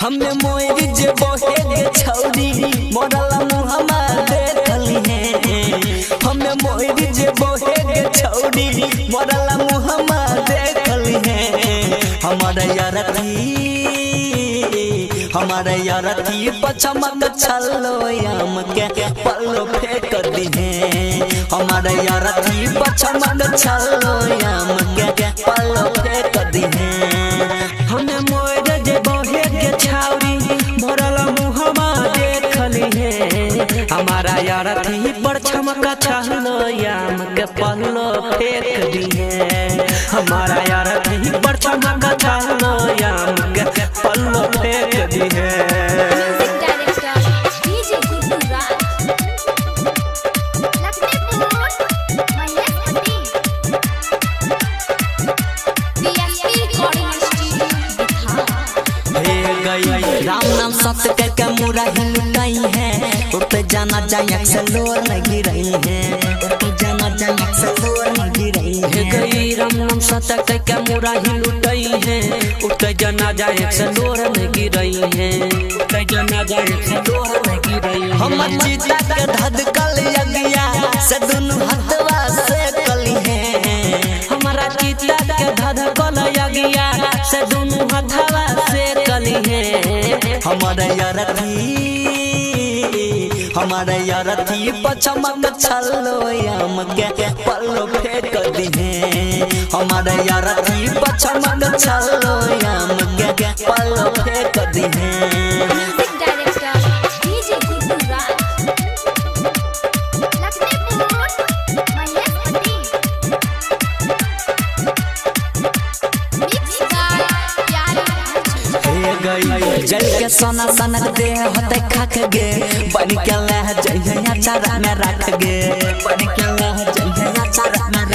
हमें मोरी जे बोहे गे छौरी मोरला मुहम्मा देखली है। हमें मोरी जे बोहे गे छौरी मोरला मुहम्मा देखली है। हमारा यारथी पचमक छलो याम के पल्लो फेंक दी है। हमारा यारथी पचमक छलो याम के पल्लो फेंक दी है। हमें मोर जे बोहे गे छौरी मोरला मुहम्मा देखली है। हमारा यारथी पर चमका छलो याम के पल्लो फेंक दी है। हमारा यारथी पर चमका छलो याम के पल्लो फेंक दी है। राम नाम सत्य के मुरा हिलुटाई है। उठते जाना जाए से लोर न गिरई है। उठते जाना जाए से लोर न गिरई है। गई राम नाम सत्य के मुरा हिलुटाई है। उठते जाना जाए से लोर न गिरई है। उठते जाना जाए से लोर न गिरई है। हम चिता के धधकल यगिया से दुनु हथवा से कली है। हमारा चिता के धधकल यगिया से दुनु हथवा से कली है। हमारा यारथी पचमक छलो याम के पल्लो फेंक दी है। हमारा यारथी पचमक छलो याम के पल्लो फेंक दी है। जल के सोना सनक दे होते खाक गे बन के लह जइया चारा में रख गे। बन के लह जइया चारा में रख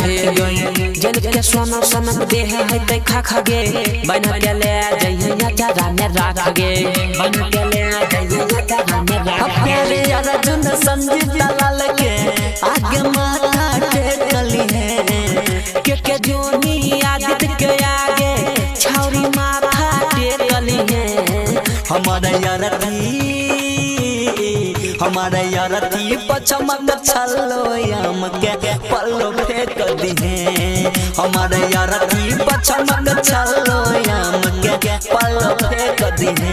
गे। जल के सोना सनक दे होते खाक गे बन के लह जइया चारा में रख गे। बन के लह जइया चारा में रख गे। तेरे अर्जुन संजीत लाल के आगे माथा टेकली है। के जोनी आदित्य के आगे छौरी माथा टेकली है। हमारा यारथी पचमक छलो याम के पल्लो फेंक दी है। हमारा यारथी पचमक छलो याम के पल्लो फेंक दी है।